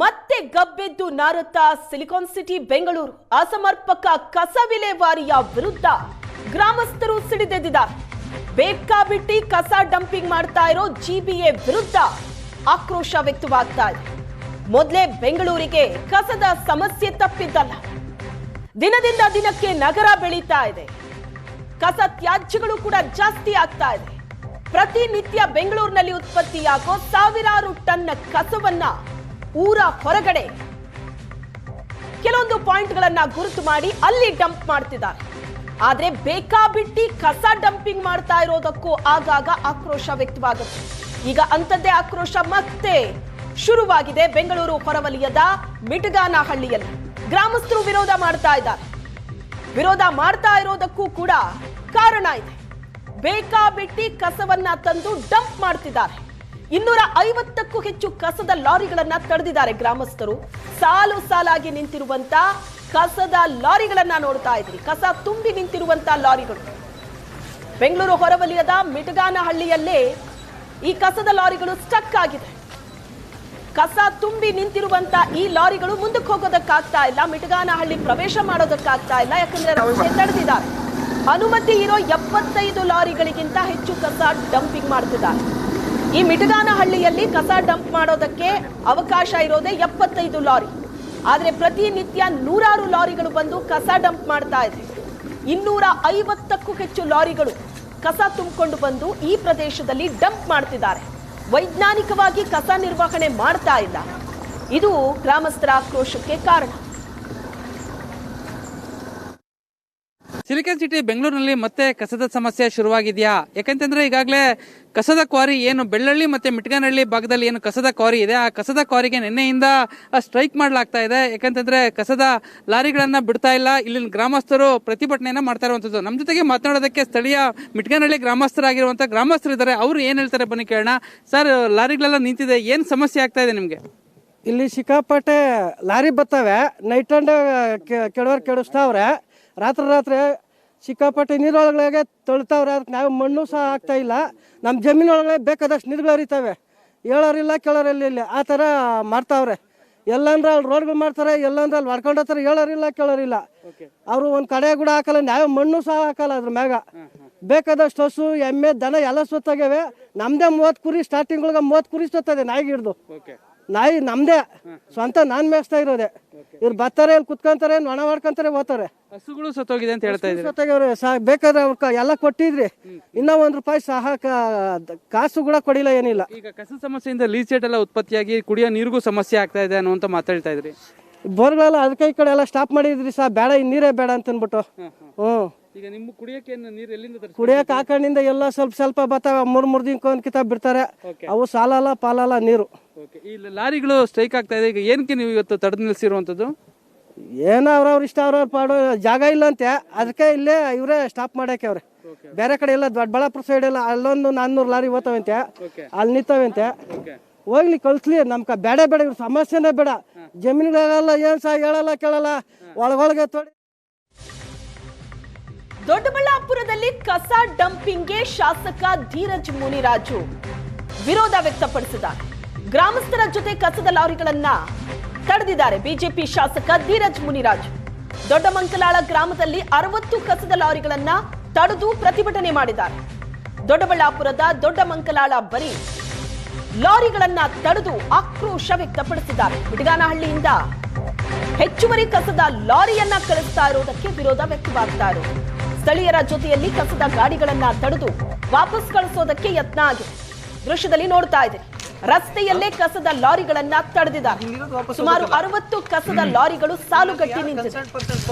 ಮತ್ತೆ ಗಬ್ಬೆದ್ದು ನಾರುತ್ತಾ silicon city Bengaluru. ಅಸಮರ್ಪಕ ಕಸ ವಿಲೇವಾರಿಯ ವಿರುದ್ಧ ಗ್ರಾಮಸ್ಥರು ಸಿಡಿದೆದ್ದಿದ್ದಾರೆ. ಬೇಕಾಬಿಟ್ಟಿ ಕಸ ಡಂಪಿಂಗ್ ಮಾಡ್ತಾ ಇರೋ ಜಿಬಿಎ ವಿರುದ್ಧ ಆಕ್ರೋಶ ವ್ಯಕ್ತವಾಗ್ತಾ ಇದೆ. ಮೊದಲೇ ಬೆಂಗಳೂರಿಗೆ ಕಸದ ಸಮಸ್ಯೆ ತಪ್ಪಿದ್ದಲ್ಲ, ದಿನದಿಂದ ದಿನಕ್ಕೆ ನಗರ ಬೆಳೀತಾ ಇದೆ. ಕಸ ತ್ಯಾಜ್ಯಗಳು ಕೂಡ ಜಾಸ್ತಿ ಆಗ್ತಾ ಇದೆ. ಪ್ರತಿನಿತ್ಯ ಬೆಂಗಳೂರಿನಲ್ಲಿ ಉತ್ಪತ್ತಿಯಾಗೋ ಸಾವಿರಾರು ಟನ್ ಕಸವನ್ನ ಊರ ಹೊರಗಡೆ ಕೆಲವೊಂದು ಪಾಯಿಂಟ್ಗಳನ್ನ ಗುರುತು ಮಾಡಿ ಅಲ್ಲಿ ಡಂಪ್ ಮಾಡ್ತಿದ್ದಾರೆ. ಆದ್ರೆ ಬೇಕಾಬಿಟ್ಟಿ ಕಸ ಡಂಪಿಂಗ್ ಮಾಡ್ತಾ ಇರೋದಕ್ಕೂ ಆಗಾಗ ಆಕ್ರೋಶ ವ್ಯಕ್ತವಾಗುತ್ತೆ. ಈಗ ಅಂಥದ್ದೇ ಆಕ್ರೋಶ ಮತ್ತೆ ಶುರುವಾಗಿದೆ ಬೆಂಗಳೂರು ಹೊರವಲಯದ ಮಿಟಗಾನಹಳ್ಳಿಯಲ್ಲಿ. ಗ್ರಾಮಸ್ಥರು ವಿರೋಧ ಮಾಡ್ತಾ ಇದ್ದಾರೆ. ವಿರೋಧ ಮಾಡ್ತಾ ಇರೋದಕ್ಕೂ ಕೂಡ ಕಾರಣ ಇದೆ. ಬೇಕಾಬಿಟ್ಟಿ ಕಸವನ್ನ ತಂದು ಡಂಪ್ ಮಾಡ್ತಿದ್ದಾರೆ. 250ಕ್ಕೂ ಹೆಚ್ಚು ಕಸದ ಲಾರಿಗಳನ್ನ ತಡೆದಿದ್ದಾರೆ ಗ್ರಾಮಸ್ಥರು. ಸಾಲು ಸಾಲಾಗಿ ನಿಂತಿರುವಂತ ಕಸದ ಲಾರಿಗಳನ್ನ ನೋಡ್ತಾ ಇದ್ರಿ. ಕಸ ತುಂಬಿ ನಿಂತಿರುವಂತ ಲಾರಿಗಳು ಬೆಂಗಳೂರು ಹೊರವಲಯದ ಮಿಟಗಾನಹಳ್ಳಿಯಲ್ಲೇ ಈ ಕಸದ ಲಾರಿಗಳು ಸ್ಟಕ್ ಆಗಿದೆ. ಕಸ ತುಂಬಿ ನಿಂತಿರುವಂತ ಈ ಲಾರಿಗಳು ಮುಂದಕ್ಕೆ ಹೋಗೋದಕ್ಕಾಗ್ತಾ ಇಲ್ಲ, ಮಿಟಗಾನಹಳ್ಳಿ ಪ್ರವೇಶ ಮಾಡೋದಕ್ಕಾಗ್ತಾ ಇಲ್ಲ. ಯಾಕಂದ್ರೆ ರಸ್ತೆ ತಡೆದಿದ್ದಾರೆ. ಅನುಮತಿ ಇರೋ 75 ಲಾರಿಗಳಿಗಿಂತ ಹೆಚ್ಚು ಕಸ ಡಂಪಿಂಗ್ ಮಾಡ್ತಿದ್ದಾರೆ. ಈ ಮಿಟಗಾನಹಳ್ಳಿಯಲ್ಲಿ ಕಸ ಡಂಪ್ ಮಾಡೋದಕ್ಕೆ ಅವಕಾಶ ಇರೋದೇ 75 ಲಾರಿ. ಆದ್ರೆ ಪ್ರತಿನಿತ್ಯ ನೂರಾರು ಲಾರಿಗಳು ಬಂದು ಕಸ ಡಂಪ್ ಮಾಡ್ತಾ ಇದೆ. 250ಕ್ಕೂ ಹೆಚ್ಚು ಲಾರಿಗಳು ಕಸ ತುಂಬಿಕೊಂಡು ಬಂದು ಈ ಪ್ರದೇಶದಲ್ಲಿ ಡಂಪ್ ಮಾಡ್ತಿದ್ದಾರೆ. ವೈಜ್ಞಾನಿಕವಾಗಿ ಕಸ ನಿರ್ವಹಣೆ ಮಾಡ್ತಾ ಇಲ್ಲ. ಇದು ಗ್ರಾಮಸ್ಥರ ಆಕ್ರೋಶಕ್ಕೆ ಕಾರಣ. ಸಿಲಿಕಾನ್ ಸಿಟಿ ಬೆಂಗಳೂರಿನಲ್ಲಿ ಮತ್ತೆ ಕಸದ ಸಮಸ್ಯೆ ಶುರುವಾಗಿದೆಯಾ? ಯಾಕಂತಂದ್ರೆ ಈಗಾಗಲೇ ಕಸದ ಕ್ವಾರಿ ಏನು ಬೆಳ್ಳಳ್ಳಿ ಮತ್ತೆ ಮಿಟಗಾನಹಳ್ಳಿ ಭಾಗದಲ್ಲಿ ಏನು ಕಸದ ಕ್ವಾರಿ ಇದೆ, ಆ ಕಸದ ಕ್ವಾರಿಗೆ ನಿನ್ನೆಯಿಂದ ಸ್ಟ್ರೈಕ್ ಮಾಡಲಾಗ್ತಾ ಇದೆ. ಯಾಕಂತಂದ್ರೆ ಕಸದ ಲಾರಿಗಳನ್ನ ಬಿಡ್ತಾ ಇಲ್ಲ. ಇಲ್ಲಿನ ಗ್ರಾಮಸ್ಥರು ಪ್ರತಿಭಟನೆಯನ್ನ ಮಾಡ್ತಾ ಇರುವಂತದ್ದು. ನಮ್ಮ ಜೊತೆಗೆ ಮಾತನಾಡೋದಕ್ಕೆ ಸ್ಥಳೀಯ ಮಿಟಗಾನಹಳ್ಳಿ ಗ್ರಾಮಸ್ಥರಾಗಿರುವಂತ ಗ್ರಾಮಸ್ಥರು ಇದ್ದಾರೆ. ಅವರು ಏನ್ ಹೇಳ್ತಾರೆ ಬನ್ನಿ ಕೇಳೋಣ. ಸರ್, ಲಾರಿಗಳೆಲ್ಲ ನಿಂತಿದೆ, ಏನ್ ಸಮಸ್ಯೆ ಆಗ್ತಾ ಇದೆ ನಿಮ್ಗೆ? ಇಲ್ಲಿ ಸಿಕ್ಕಾಪಟ್ಟೆ ಲಾರಿ ಬರ್ತವೆ. ನೈಟ್ ಅಂಡ್ ಕೆಡವರು ಕೆಡಿಸ್ತಾವ್ರೆ. ರಾತ್ರಿ ಸಿಕ್ಕಾಪಟ್ಟೆ ನೀರೊಳಗೆ ತೊಳ್ತಾವ್ರೆ. ಅದಕ್ಕೆ ನಾವು ಮಣ್ಣು ಸಹ ಆಗ್ತಾ ಇಲ್ಲ. ನಮ್ಮ ಜಮೀನೊಳಗಡೆ ಬೇಕಾದಷ್ಟು ನೀರುಗಳು ಹರಿತಾವೆ. ಹೇಳೋರಿಲ್ಲ ಕೇಳೋರಿಲ್ಲ, ಆ ಥರ ಮಾಡ್ತಾವ್ರೆ. ಎಲ್ಲಂದ್ರೆ ಅಲ್ಲಿ ರೋಡ್ಗಳು ಮಾಡ್ತಾರೆ, ಎಲ್ಲಂದ್ರೆ ಅಲ್ಲಿ ಹೊಡ್ಕೊಂಡು ಹೋಗ್ತಾರೆ. ಹೇಳೋರಿಲ್ಲ ಕೇಳೋರಿಲ್ಲ. ಅವರು ಒಂದು ಕಡೆ ಕೂಡ ಹಾಕಲ್ಲ, ನಾವು ಮಣ್ಣು ಸಹ ಹಾಕಲ್ಲ ಅದ್ರ ಮ್ಯಾಗ. ಬೇಕಾದಷ್ಟು ಹಸು ಎಮ್ಮೆ ದನ ಎಲ್ಲ ಸುತ್ತಾಗ್ಯವೆ. ನಮ್ದೇ 30 ಕುರಿ ಸ್ಟಾರ್ಟಿಂಗ್ ಒಳಗೆ 30 ಕುರಿ ಸುತ್ತದೆ ನಾಯಿಗೆ ಹಿಡ್ದು. ನಾಯಿ ನಮ್ದೇ ಸ್ವಂತ ನಾನ್ ಮೇಯಿಸ್ತಾ ಇರೋದೆ. ಇವ್ರು ಬರ್ತಾರೆ, ಇಲ್ಲಿ ಕುತ್ಕೊಂತಾರೆ, ನೊಣ ಮಾಡ್ಕೊಂತಾರೆ, ಹೋಗ್ತಾರೆ. ಹಸುಗಳು ಸತ್ತೋಗಿದೆ ಅಂತ ಹೇಳ್ತಾ ಇದ್ದಾರೆ. ಸತ್ತೋಗ್ಯವ್ರೆ. ಬೇಕಾದ್ರೆ ಅವ್ರ ಎಲ್ಲ ಕೊಟ್ಟಿದ್ರಿ, ಇನ್ನೂ ₹1 ಸಹ ಕಾಸು ಕೂಡ ಕೊಡಿಲ್ಲ, ಏನಿಲ್ಲ. ಈಗ ಕಸ ಸಮಸ್ಯೆಯಿಂದ ಲೀಚೇಟ್ ಎಲ್ಲ ಉತ್ಪತ್ತಿಯಾಗಿ ಕುಡಿಯೋ ನೀರಿಗೂ ಸಮಸ್ಯೆ ಆಗ್ತಾ ಇದೆ ಅನ್ನುವಂತ ಮಾತಾಡ್ತಾ ಇದ್ರಿ. ಬೋರ್ಗಳೆಲ್ಲ ಅದಕ್ಕೆ ಈ ಕಡೆ ಎಲ್ಲ ಸ್ಟಾಪ್ ಮಾಡಿದ್ರಿ ಸಹ. ಬೇಡ, ಈ ನೀರೇ ಬೇಡ ಅಂತ ಅನ್ಬಿಟ್ಟು. ಈಗ ನಿಮ್ಮ ಕುಡಿಯಕ್ಕೆ ನೀರು ಎಲ್ಲಿಂದ ತರ್ತೀರಿ? ಕುಡಿಯಕ್ಕೆ ಆ ಕಡೆಯಿಂದ ಎಲ್ಲ ಸ್ವಲ್ಪ ಬರ್ತಾವೆ. 3 ದಿನಕ್ಕೊಂದು ಕಿತಾಬ್ ಬಿಡ್ತಾರೆ. ಅವು ಸಾಲಲ್ಲ ಪಾಲಲ್ಲ ನೀರು. ಈ ಲಾರಿಗಳು ಸ್ಟ್ರೈಕ್ ಆಗ್ತಾ ಇದೆ. ಈಗ ಏನಕ್ಕೆ ನೀವು ಇವತ್ತು ತಡೆದು ನಿಲ್ಲಿಸಿರುವಂತದ್ದು? ಏನೋ ಅವ್ರವ್ರ ಇಷ್ಟ, ಅವ್ರವ್ರ ಪಾಡು. ಜಾಗ ಇಲ್ಲಂತೆ, ಅದಕ್ಕೆ ಇಲ್ಲೇ ಇವರೇ ಸ್ಟಾಪ್ ಮಾಡಕ್ಕೆ ಅವ್ರೆ. ಬೇರೆ ಕಡೆ ಎಲ್ಲ ದೊಡ್ಡಬಳ್ಳಾಪುರ ಸೈಡ್ ಎಲ್ಲ ಅಲ್ಲೊಂದು 400 ಲಾರಿ ಹೋಗ್ತಾವಂತೆ, ಅಲ್ಲಿ ನಿಂತವಂತೆ. ಹೋಗ್ಲಿ, ಕಳಿಸ್ಲಿ. ನಮ್ಗೆ ಬೇಡ ಇವ್ರ ಸಮಸ್ಯೆನೇ ಬೇಡ. ಜಮೀನುಗಳೆಲ್ಲ ಏನ್ ಸಹ ಹೇಳಲ್ಲ ಕೇಳಲ್ಲ, ಒಳಗೊಳಗೆ ತೊಡಿ. ದೊಡ್ಡಬಳ್ಳಾಪುರದಲ್ಲಿ ಕಸ ಡಂಪಿಂಗ್ಗೆ ಶಾಸಕ ಧೀರಜ್ ಮುನಿರಾಜು ವಿರೋಧ ವ್ಯಕ್ತಪಡಿಸಿದ್ದಾರೆ. ಗ್ರಾಮಸ್ಥರ ಜೊತೆ ಕಸದ ಲಾರಿಗಳನ್ನ ತಡೆದಿದ್ದಾರೆ ಬಿಜೆಪಿ ಶಾಸಕ ಧೀರಜ್ ಮುನಿರಾಜು. ದೊಡ್ಡಮಂಕಲಾಳ ಗ್ರಾಮದಲ್ಲಿ 60 ಕಸದ ಲಾರಿಗಳನ್ನ ತಡೆದು ಪ್ರತಿಭಟನೆ ಮಾಡಿದ್ದಾರೆ. ದೊಡ್ಡಬಳ್ಳಾಪುರದ ದೊಡ್ಡಮಂಕಲಾಳ ಬಳಿ ಲಾರಿಗಳನ್ನ ತಡೆದು ಆಕ್ರೋಶ ವ್ಯಕ್ತಪಡಿಸಿದ್ದಾರೆ. ಮಿಟಗಾನಹಳ್ಳಿಯಿಂದ ಹೆಚ್ಚುವರಿ ಕಸದ ಲಾರಿಯನ್ನ ಕಳಿಸ್ತಾ ಇರೋದಕ್ಕೆ ವಿರೋಧ ವ್ಯಕ್ತವಾಗ್ತಾ ಇರೋದು. ಸ್ಥಳೀಯರ ಜೊತೆಯಲ್ಲಿ ಕಸದ ಗಾಡಿಗಳನ್ನ ತಡೆದು ವಾಪಸ್ ಕಳಿಸೋದಕ್ಕೆ ಯತ್ನ ಆಗಿದೆ. ದೃಶ್ಯದಲ್ಲಿ ನೋಡ್ತಾ ಇದೆ, ರಸ್ತೆಯಲ್ಲೇ ಕಸದ ಲಾರಿಗಳನ್ನ ತಡೆದಿದ್ದಾರೆ. ಸುಮಾರು 60 ಕಸದ ಲಾರಿಗಳು ಸಾಲುಗಟ್ಟಿ ನಿಂತಿದೆ.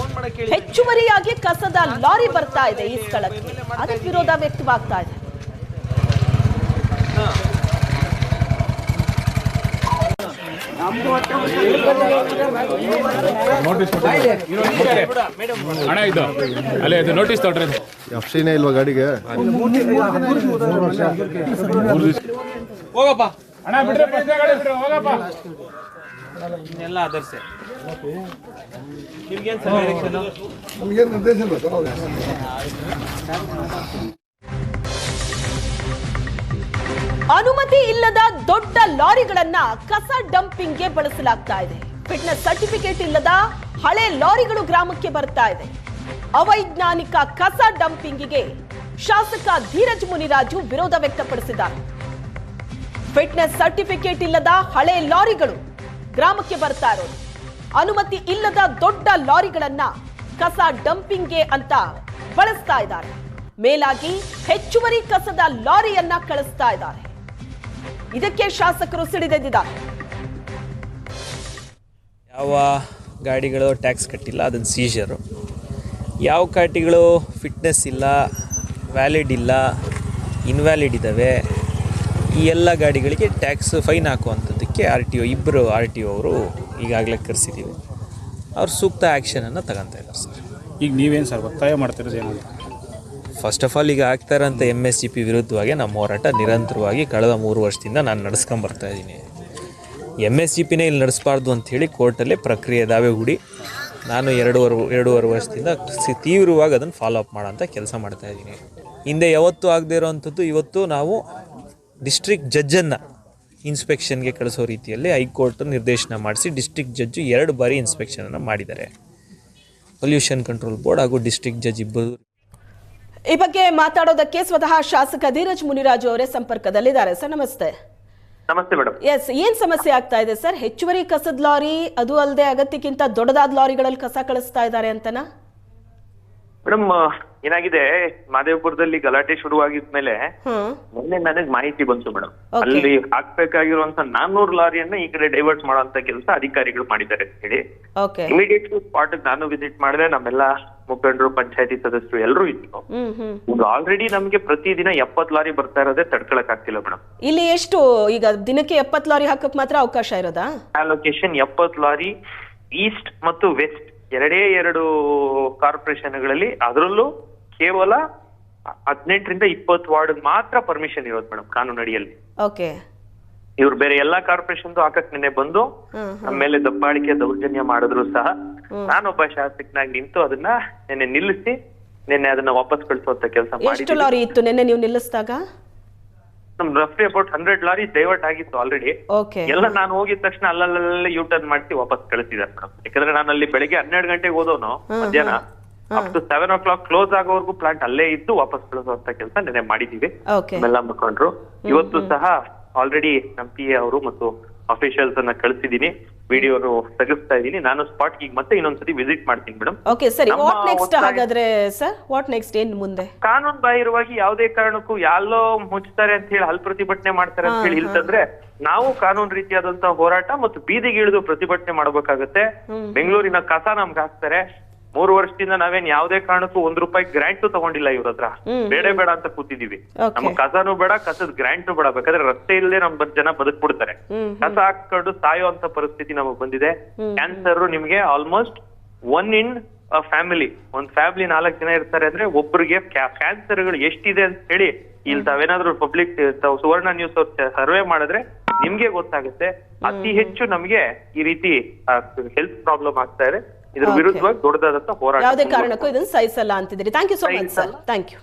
ಹೆಚ್ಚುವರಿಯಾಗಿ ಕಸದ ಲಾರಿ ಬರ್ತಾ ಇದೆ ಈ ಸ್ಥಳಕ್ಕೆ. ಅದಕ್ಕೆ ವಿರೋಧ ವ್ಯಕ್ತವಾಗ್ತಾ ಇದೆ. ಹಣ ಇದು ಅಲ್ಲೇ ಇದು ನೋಟಿಸ್ ತೊಡ್ರಿ. ಎಫ್ಸಿನೇ ಇಲ್ವಾ ಗಾಡಿಗೆ? ಹೋಗಪ್ಪ, ಹಣ ಬಿಡ್ರಿ, ಹೋಗಪ್ಪ. ಇನ್ನೆಲ್ಲ ಆದರ್ಸೆ. ನಿಮ್ಗೇನ್ ಸರ್ ಡೈರೆಕ್ಷನ್? ನಮಗೇನು ನಿರ್ದೇಶ ಬೇಕು? ಅನುಮತಿ ಇಲ್ಲದ ದೊಡ್ಡ ಲಾರಿಗಳನ್ನ ಕಸ ಡಂಪಿಂಗ್ಗೆ ಬಳಸಲಾಗ್ತಾ ಇದೆ. ಫಿಟ್ನೆಸ್ ಸರ್ಟಿಫಿಕೇಟ್ ಇಲ್ಲದ ಹಳೆ ಲಾರಿಗಳು ಗ್ರಾಮಕ್ಕೆ ಬರ್ತಾ ಇದೆ. ಅವೈಜ್ಞಾನಿಕ ಕಸ ಡಂಪಿಂಗಿಗೆ ಶಾಸಕ ಧೀರಜ್ ಮುನಿರಾಜು ವಿರೋಧ ವ್ಯಕ್ತಪಡಿಸಿದ್ದಾರೆ. ಫಿಟ್ನೆಸ್ ಸರ್ಟಿಫಿಕೇಟ್ ಇಲ್ಲದ ಹಳೆ ಲಾರಿಗಳು ಗ್ರಾಮಕ್ಕೆ ಬರ್ತಾ ಇರೋದು, ಅನುಮತಿ ಇಲ್ಲದ ದೊಡ್ಡ ಲಾರಿಗಳನ್ನ ಕಸ ಡಂಪಿಂಗ್ಗೆ ಅಂತ ಬಳಸ್ತಾ ಇದ್ದಾರೆ. ಮೇಲಾಗಿ ಹೆಚ್ಚುವರಿ ಕಸದ ಲಾರಿಯನ್ನ ಕಳಿಸ್ತಾ ಇದ್ದಾರೆ. ಇದಕ್ಕೆ ಶಾಸಕರು ಸಿಡಿದೆದ್ದಿದ್ದಾರೆ. ಯಾವ ಗಾಡಿಗಳು ಟ್ಯಾಕ್ಸ್ ಕಟ್ಟಿಲ್ಲ ಅದನ್ನು ಸೀಜರು, ಯಾವ ಗಾಡಿಗಳು ಫಿಟ್ನೆಸ್ ಇಲ್ಲ, ವ್ಯಾಲಿಡ್ ಇಲ್ಲ, ಇನ್ವ್ಯಾಲಿಡ್ ಇದ್ದಾವೆ, ಈ ಎಲ್ಲ ಗಾಡಿಗಳಿಗೆ ಟ್ಯಾಕ್ಸ್ ಫೈನ್ ಹಾಕುವಂಥದ್ದಕ್ಕೆ ಇಬ್ಬರು ಆರ್ ಟಿ ಒ ಅವರು ಈಗಾಗಲೇ ಕರೆಸಿದ್ದೀವಿ. ಅವ್ರು ಸೂಕ್ತ ಆ್ಯಕ್ಷನನ್ನು ತಗೊತಾ ಇದ್ದಾರೆ ಸರ್. ಈಗ ನೀವೇನು ಸರ್ ಒತ್ತಾಯ ಮಾಡ್ತಿರೋದು ಏನು? ಫಸ್ಟ್ ಆಫ್ ಆಲ್ ಈಗ ಆಗ್ತಾ ಇರೋಂಥ MSGP ವಿರುದ್ಧವಾಗಿ ನಮ್ಮ ಹೋರಾಟ ನಿರಂತರವಾಗಿ ಕಳೆದ 3 ವರ್ಷದಿಂದ ನಾನು ನಡೆಸ್ಕೊಂಬರ್ತಾ ಇದ್ದೀನಿ. MSGPನೇ ಇಲ್ಲಿ ನಡೆಸಬಾರ್ದು ಅಂಥೇಳಿ ಕೋರ್ಟಲ್ಲೇ ಪ್ರಕ್ರಿಯೆ ದಾವೆ ಹೂಡಿ ನಾನು ಎರಡೂವರೆ ವರ್ಷದಿಂದ ತೀವ್ರವಾಗಿ ಅದನ್ನು ಫಾಲೋ ಅಪ್ ಮಾಡೋಂಥ ಕೆಲಸ ಮಾಡ್ತಾಯಿದ್ದೀನಿ. ಹಿಂದೆ ಯಾವತ್ತೂ ಆಗದೇ ಇರೋವಂಥದ್ದು ಇವತ್ತು ನಾವು ಡಿಸ್ಟ್ರಿಕ್ಟ್ ಜಡ್ಜನ್ನು ಇನ್ಸ್ಪೆಕ್ಷನ್ಗೆ ಕಳಿಸೋ ರೀತಿಯಲ್ಲಿ ಹೈಕೋರ್ಟ್ ನಿರ್ದೇಶನ ಮಾಡಿಸಿ ಡಿಸ್ಟ್ರಿಕ್ಟ್ ಜಡ್ಜು 2 ಬಾರಿ ಇನ್ಸ್ಪೆಕ್ಷನನ್ನು ಮಾಡಿದ್ದಾರೆ. ಪೊಲ್ಯೂಷನ್ ಕಂಟ್ರೋಲ್ ಬೋರ್ಡ್ ಹಾಗೂ ಡಿಸ್ಟ್ರಿಕ್ಟ್ ಜಡ್ಜ್ ಇಬ್ಬರು. ಈ ಬಗ್ಗೆ ಮಾತಾಡೋದಕ್ಕೆ ಸ್ವತಃ ಶಾಸಕ ಧೀರಜ್ ಮುನಿರಾಜು ಅವರೇ ಸಂಪರ್ಕದಲ್ಲಿದ್ದಾರೆ. ಸರ್ ನಮಸ್ತೆ. ನಮಸ್ತೆ ಮೇಡಮ್. ಎಸ್, ಏನ್ ಸಮಸ್ಯೆ ಆಗ್ತಾ ಇದೆ ಸರ್? ಹೆಚ್ಚುವರಿ ಕಸದ ಲಾರಿ, ಅದು ಅಲ್ಲದೆ ಅಗತ್ಯಕ್ಕಿಂತ ದೊಡ್ಡದಾದ ಲಾರಿಗಳಲ್ಲಿ ಕಸ ಕಳಿಸ್ತಾ ಇದ್ದಾರೆ ಅಂತನಾ? ಮೇಡಮ್ ಏನಾಗಿದೆ, ಮಾದೇವಪುರದಲ್ಲಿ ಗಲಾಟೆ ಶುರುವಾಗಿದ್ಮೇಲೆ ಮೊನ್ನೆ ನನಗೆ ಮಾಹಿತಿ ಬಂತು ಮೇಡಮ್. ಅಲ್ಲಿ ಹಾಕ್ಬೇಕಾಗಿರುವಂತ 400 ಲಾರಿಯನ್ನ ಈ ಕಡೆ ಡೈವರ್ಟ್ ಮಾಡುವಂತ ಕೆಲಸ ಅಧಿಕಾರಿಗಳು ಮಾಡಿದ್ದಾರೆ ಅಂತ ಹೇಳಿ ಇಮಿಡಿಯೇಟ್ಲಿ ಸ್ಪಾಟ್ ನಾನು ವಿಸಿಟ್ ಮಾಡಿದೆ. ನಮ್ಮೆಲ್ಲ ಮುಖಂಡರು, ಪಂಚಾಯತಿ ಸದಸ್ಯರು ಎಲ್ಲರೂ ಇತ್ತು. ಈಗ ಆಲ್ರೆಡಿ ನಮ್ಗೆ ಪ್ರತಿದಿನ 70 ಲಾರಿ ಬರ್ತಾ ಇರೋದೇ ತಡ್ಕೊಳಕ್ ಆಗ್ತಿಲ್ಲ ಮೇಡಮ್. ಇಲ್ಲಿ ಎಷ್ಟು ಈಗ ದಿನಕ್ಕೆ 70 ಲಾರಿ ಹಾಕಕ್ ಮಾತ್ರ ಅವಕಾಶ ಇರೋದಾ? ಅಲೋಕೇಶನ್ 70 ಲಾರಿ ಈಸ್ಟ್ ಮತ್ತು ವೆಸ್ಟ್ ಎರಡು ಕಾರ್ಪೊರೇಷನ್ಗಳಲ್ಲಿ, ಅದರಲ್ಲೂ ಕೇವಲ 18 ರಿಂದ 20 ವಾರ್ಡ್ ಮಾತ್ರ ಪರ್ಮಿಷನ್ ಇರೋದು ಮೇಡಮ್ ಕಾನೂನು ಅಡಿಯಲ್ಲಿ. ಓಕೆ, ಇವ್ರು ಬೇರೆ ಎಲ್ಲಾ ಕಾರ್ಪೊರೇಷನ್ ಹಾಕಕ್ ನಿನ್ನೆ ಬಂದು ನಮ್ಮ ಮೇಲೆ ದಬ್ಬಾಳಿಕೆ ದೌರ್ಜನ್ಯ ಮಾಡಿದ್ರು ಸಹ ನಾನೊಬ್ಬ ಶಾಸಕನಾಗಿ ನಿಂತು ಅದನ್ನ ನಿನ್ನೆ ನಿಲ್ಲಿಸಿ ನಿನ್ನೆ ಅದನ್ನ ವಾಪಸ್ ಕಳಿಸುವಂತ ಕೆಲಸ ಎಷ್ಟು ಮಾಡಿ. ಲಾರಿ ಇತ್ತು ನಿನ್ನೆ ನೀವು ನಿಲ್ಲಿಸಿದಾಗ? ನಮ್ ರಫ್ಲಿ ಅಬೌಟ್ 100 ಲಾರಿ ಡೈವರ್ಟ್ ಆಗಿತ್ತು ಆಲ್ರೆಡಿ. ಎಲ್ಲ ನಾನು ಹೋಗಿದ ತಕ್ಷಣ ಅಲ್ಲಲ್ಲೇ ಯೂ ಟರ್ನ್ ಮಾಡಿಸಿ ವಾಪಸ್ ಕಳಿಸಿದ್ದಾರೆ ಮೇಡಮ್. ಯಾಕಂದ್ರೆ ನಾನು ಅಲ್ಲಿ ಬೆಳಿಗ್ಗೆ 12 ಗಂಟೆಗೆ ಹೋದವನು ಮಧ್ಯಾಹ್ನ ಅಪ್ ಟು 7 o'clock ಕ್ಲೋಸ್ ಆಗೋವರೆಗೂ ಪ್ಲಾಂಟ್ ಅಲ್ಲೇ ಇದ್ದು ವಾಪಸ್ ಕಳಿಸುವಂತ ಕೆಲಸ ನಿನ್ನೆ ಮಾಡಿದೀವಿ. ಎಲ್ಲ ಮುಖಂಡ್ರು ಇವತ್ತು ಸಹ ಆಲ್ರೆಡಿ ನಮ್ PA ಅವರು ಮತ್ತು ಅಫಿಷಿಯಲ್ಸ್ ಅನ್ನ ಕಳಿಸಿದೀನಿ, ವಿಡಿಯೋನು ತೆಗಿಸ್ತಾ ಇದೀನಿ. ನಾನು ಸ್ಪಾಟ್ ಈಗ ಮತ್ತೆ ಇನ್ನೊಂದ್ಸತಿ ವಿಸಿಟ್ ಮಾಡ್ತೀನಿ ಮೇಡಮ್. ಓಕೆ, ಸರಿ. ವಾಟ್ ನೆಕ್ಸ್ಟ್ ಹಾಗಾದ್ರೆ ಸರ್? ವಾಟ್ ನೆಕ್ಸ್ಟ್ ಏನ್ ಮುಂದೆ? ಕಾನೂನು ಬಾಹಿರವಾಗಿ ಯಾವುದೇ ಕಾರಣಕ್ಕೂ ಯಾಲ್ಲೋ ಮುಚ್ತಾರೆ ಅಂತ ಹೇಳಿ ಅಲ್ಲಿ ಪ್ರತಿಭಟನೆ ಮಾಡ್ತಾರೆ ಅಂತ ಹೇಳಿ ಇಲ್ತಂದ್ರೆ ನಾವು ಕಾನೂನು ರೀತಿಯಾದಂತಹ ಹೋರಾಟ ಮತ್ತು ಬೀದಿಗೆ ಇಳಿದು ಪ್ರತಿಭಟನೆ ಮಾಡ್ಬೇಕಾಗತ್ತೆ. ಬೆಂಗಳೂರಿನ ಕಸ ನಮ್ಗೆ ಹಾಕ್ತಾರೆ. 3 ವರ್ಷದಿಂದ ನಾವೇನ್ ಯಾವುದೇ ಕಾರಣಕ್ಕೂ ₹1 ಗ್ರಾಂಟ್ ತಗೊಂಡಿಲ್ಲ ಇವ್ರ ಹತ್ರ. ಬೇಡ ಅಂತ ಕೂತಿದೀವಿ. ನಮ್ಮ ಕಸನೂ ಬೇಡ, ಕಸದ ಗ್ರಾಂಟ್ ಬೇಡ. ಬೇಕಾದ್ರೆ ರಸ್ತೆ ಇಲ್ಲದೆ ನಮ್ ಜನ ಬದುಕ್ಬಿಡ್ತಾರೆ. ಕಸ ಹಾಕೊಂಡು ಸಾಯೋ ಅಂತ ಪರಿಸ್ಥಿತಿ ನಮಗ್ ಬಂದಿದೆ. ಕ್ಯಾನ್ಸರ್ ನಿಮ್ಗೆ ಆಲ್ಮೋಸ್ಟ್ 1 in a family, ಒಂದ್ ಫ್ಯಾಮಿಲಿ 4 ಜನ ಇರ್ತಾರೆ ಅಂದ್ರೆ ಒಬ್ಬರಿಗೆ ಕ್ಯಾನ್ಸರ್ಗಳು ಎಷ್ಟಿದೆ ಅಂತ ಹೇಳಿ ಇಲ್ಲಿ ತಾವೇನಾದ್ರೂ ಪಬ್ಲಿಕ್ ಸುವರ್ಣ ನ್ಯೂಸ್ ಸರ್ವೆ ಮಾಡಿದ್ರೆ ನಿಮ್ಗೆ ಗೊತ್ತಾಗುತ್ತೆ. ಅತಿ ಹೆಚ್ಚು ನಮ್ಗೆ ಈ ರೀತಿ ಹೆಲ್ತ್ ಪ್ರಾಬ್ಲಮ್ ಆಗ್ತಾ ಇದೆ. ಇದ್ರ ವಿರುದ್ಧವಾಗಿ ದೊಡ್ಡದಾದಂತ ಹೋರಾಟ. ಯಾವುದೇ ಕಾರಣಕ್ಕೂ ಇದನ್ನ ಸಹಿಸಲ್ಲ ಅಂತಿದ್ದೀರಿ. Thank you so much sir. Thank you.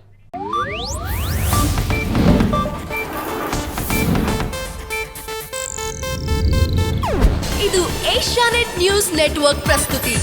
ಇದು ಏಷ್ಯಾನೆಟ್ ನ್ಯೂಸ್ ನೆಟ್ವರ್ಕ್ ಪ್ರಸ್ತುತಿ.